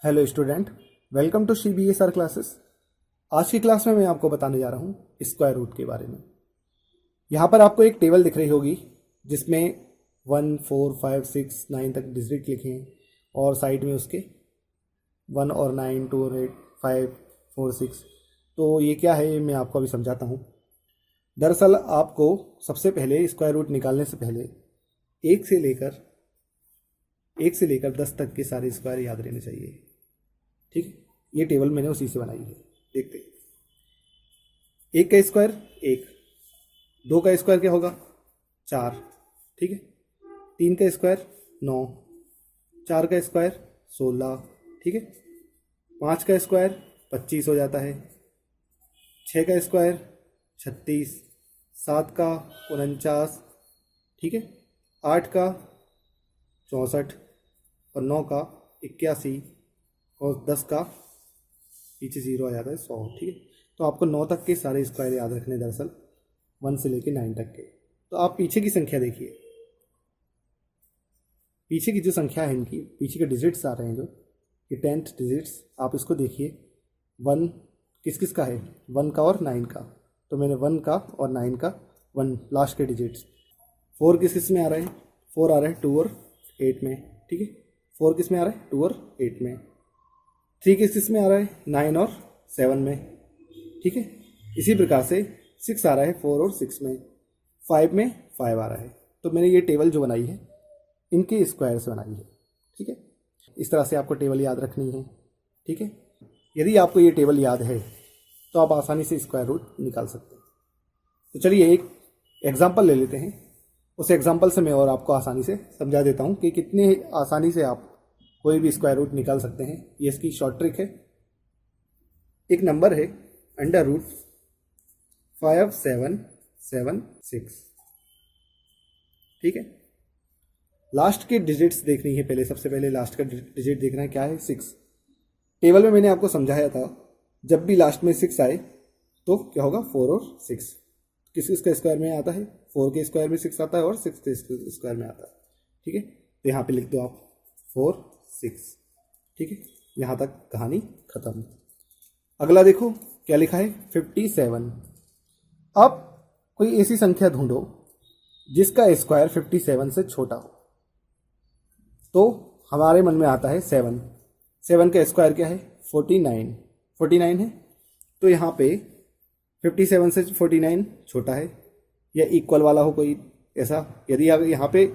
Hello student, welcome to CBSR classes. आज की class में मैं आपको बताने जा रहा हूँ स्क्वायर रूट के बारे में। यहाँ पर आपको एक टेबल दिख रही होगी जिसमें 1, 4, 5, 6, 9 तक डिजिट लिखे हैं और साइड में उसके 1 और 9, 2 और 8, 5, 4, 6। तो ये क्या है, ये मैं आपको अभी समझाता हूँ। दरअसल आपको सबसे पहले स्क्वायर रूट निकालने से पहले एक से लेकर 10 तक के सारे स्क्वायर याद रहने चाहिए। ठीक है, ये टेबल मैंने उसी से बनाई है। देखते हैं, 1 का स्क्वायर 1, 2 का स्क्वायर क्या होगा 4, ठीक है, 3 का स्क्वायर 9, 4 का स्क्वायर 16, ठीक है, 5 का स्क्वायर 25 हो जाता है, 6 का स्क्वायर 36, 7 का 49, ठीक है, 8 का 64 और 9 का 81 और 10 का पीछे 0 आ जाता है 100। ठीक है, तो आपको 9 तक के सारे स्क्वायर याद रखने, दरअसल 1 से लेकर 9 तक के। तो आप पीछे की संख्या देखिए, पीछे की जो संख्या है इनकी, पीछे के डिजिट्स आ रहे हैं जो ये 10th डिजिट्स, आप इसको देखिए। 1 किस किस का है, 1 का और 9 का। तो मैंने 1 का और 9 का 1 लास्ट के डिजिट्स। 4 किस किस में आ रहा है, 4 आ रहा है 2 और 8 में, ठीक है, 4 किस में आ रहा है 2 और 8 में। 3 किस में आ रहा है 9 और 7 में, ठीक है। इसी प्रकार से 6 आ रहा है 4 और 6 में, 5 में 5 आ रहा है। तो मैंने ये टेबल जो बनाई है इनके स्क्वायर से बनाई है, ठीक है। इस तरह से आपको टेबल याद रखनी है, ठीक है। यदि आपको ये टेबल याद है तो आप आसानी से स्क्वायर रूट निकाल सकते हैं। तो चलिए एक एग्जाम्पल ले लेते हैं, उस एग्जाम्पल से मैं और आपको आसानी से समझा देता हूँ कि कितने आसानी से आप कोई भी स्क्वायर रूट निकाल सकते हैं। ये इसकी शॉर्ट ट्रिक है। एक नंबर है √5776, ठीक है। लास्ट के डिजिट्स देखनी है, पहले सबसे पहले लास्ट का डिजिट देखना है, क्या है 6। टेबल में मैंने आपको समझाया था जब भी लास्ट में 6 आए तो क्या होगा 4 और 6। किस किसका स्क्वायर में आता है, 4 के स्क्वायर में 6 आता है और 6 के स्क्वायर में आता है, ठीक है। तो यहाँ पे लिख दो आप 4, 6, ठीक है। यहाँ तक कहानी खत्म। अगला देखो क्या लिखा है 57। अब कोई ऐसी संख्या ढूंढो जिसका स्क्वायर 57 से छोटा हो। तो हमारे मन में आता है 7। 7 का स्क्वायर क्या है 49, 49 है। तो यहाँ पे 57 से 49 छोटा है या इक्वल वाला हो कोई ऐसा। यदि अगर यहाँ पे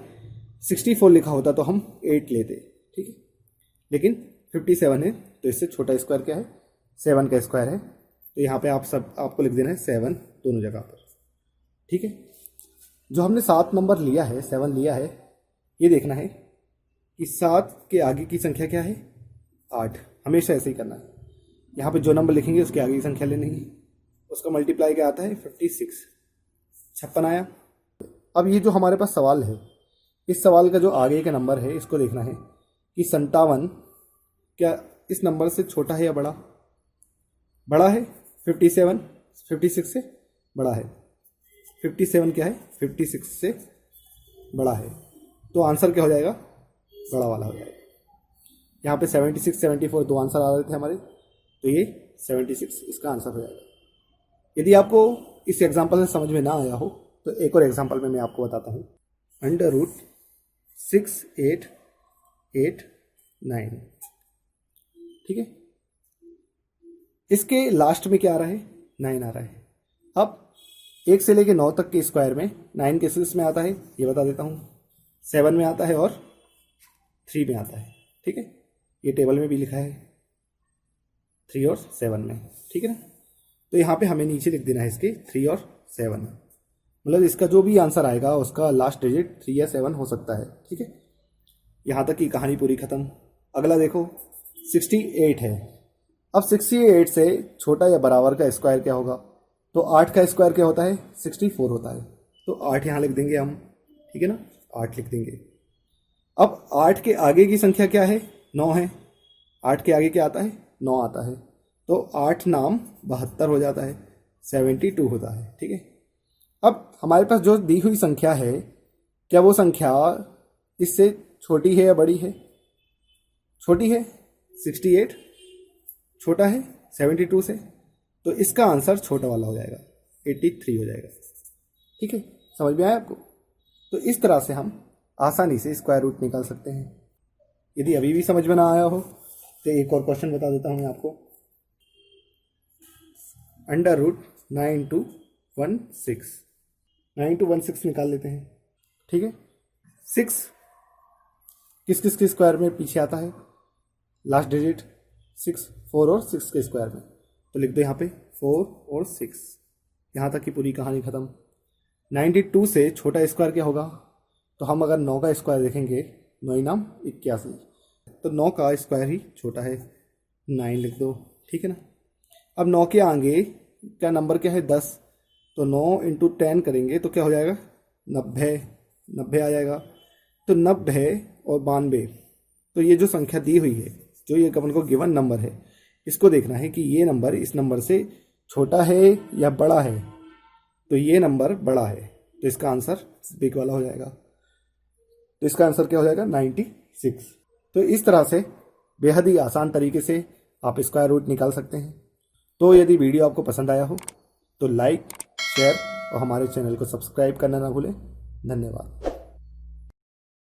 64 लिखा होता तो हम 8 लेते, ठीक है, लेकिन 57 है तो इससे छोटा स्क्वायर क्या है 7 का स्क्वायर है। तो यहाँ पे आपको लिख देना है 7 दोनों जगह पर, ठीक है। जो हमने 7 नंबर लिया है, 7 लिया है, ये देखना है कि 7 के आगे की संख्या क्या है 8। हमेशा ऐसे ही करना है। यहाँ पे जो नंबर लिखेंगे उसके आगे की संख्या लेनी है, उसका मल्टीप्लाई क्या आता है 56, 56 आया। अब ये जो हमारे पास सवाल है, इस सवाल का जो आगे का नंबर है इसको देखना है कि 57 क्या इस नंबर से छोटा है या बड़ा। बड़ा है 57, 56 से बड़ा है। 57 क्या है 56 से बड़ा है। तो आंसर क्या हो जाएगा, बड़ा वाला हो जाएगा। यहाँ पे 76, 74 दो आंसर आ रहे थे हमारे, तो ये 76 इसका आंसर हो जाएगा। यदि आपको इस एग्जाम्पल से समझ में ना आया हो तो एक और एग्जाम्पल में मैं आपको बताता हूँ। √6889, ठीक है। इसके लास्ट में क्या आ रहा है 9 आ रहा है। अब 1 से लेके 9 तक के स्क्वायर में 9 किस में आता है ये बता देता हूँ। 7 में आता है और 3 में आता है, ठीक है। ये टेबल में भी लिखा है 3 और 7 में, ठीक है ना। तो यहाँ पे हमें नीचे लिख देना है इसके 3 और 7, मतलब इसका जो भी आंसर आएगा उसका लास्ट डिजिट 3 या 7 हो सकता है, ठीक है। यहाँ तक की कहानी पूरी खत्म। अगला देखो 68 है। अब 68 से छोटा या बराबर का स्क्वायर क्या होगा, तो 8 का स्क्वायर क्या होता है 64 होता है। तो 8 यहाँ लिख देंगे हम, ठीक है ना, 8 लिख देंगे। अब 8 के आगे की संख्या क्या है 9 है। 8 के आगे क्या आता है 9 आता है। तो 8 नाम 72 हो जाता है, 72 होता है, ठीक है। अब हमारे पास जो दी हुई संख्या है, क्या वो संख्या इससे छोटी है या बड़ी है, छोटी है। 68 छोटा है 72 से, तो इसका आंसर छोटा वाला हो जाएगा, 83 हो जाएगा। ठीक है, समझ में आया आपको? तो इस तरह से हम आसानी से स्क्वायर रूट निकाल सकते हैं। यदि अभी भी समझ में ना आया हो तो एक और क्वेश्चन बता देता हूँ मैं आपको। अंडर रूट 9/16, 9/16 निकाल लेते हैं। ठीक है, 6 किस किस के स्क्वायर में पीछे आता है? लास्ट डिजिट 6, 4 और 6 के स्क्वायर में, तो लिख दो यहाँ पे 4 और 6। यहाँ तक की पूरी कहानी खत्म। 92 से छोटा स्क्वायर क्या होगा? तो हम अगर 9 का स्क्वायर देखेंगे, 9 नाम 81, तो 9 का स्क्वायर ही छोटा है, 9 लिख दो। ठीक है ना। अब 9 के आगे क्या नंबर क्या है? 10, तो 9 × 10 करेंगे तो क्या हो जाएगा? 90 आ जाएगा। तो 90 और 92, तो ये जो संख्या दी हुई है, जो ये अपन को गिवन नंबर है, इसको देखना है कि ये नंबर इस नंबर से छोटा है या बड़ा है। तो ये नंबर बड़ा है, तो इसका आंसर बिग वाला हो जाएगा। तो इसका आंसर क्या हो जाएगा? 96। तो इस तरह से बेहद ही आसान तरीके से आप स्क्वायर रूट निकाल सकते हैं। तो यदि वीडियो आपको पसंद आया हो तो लाइक, शेयर और हमारे चैनल को सब्सक्राइब करना ना भूलें। धन्यवाद।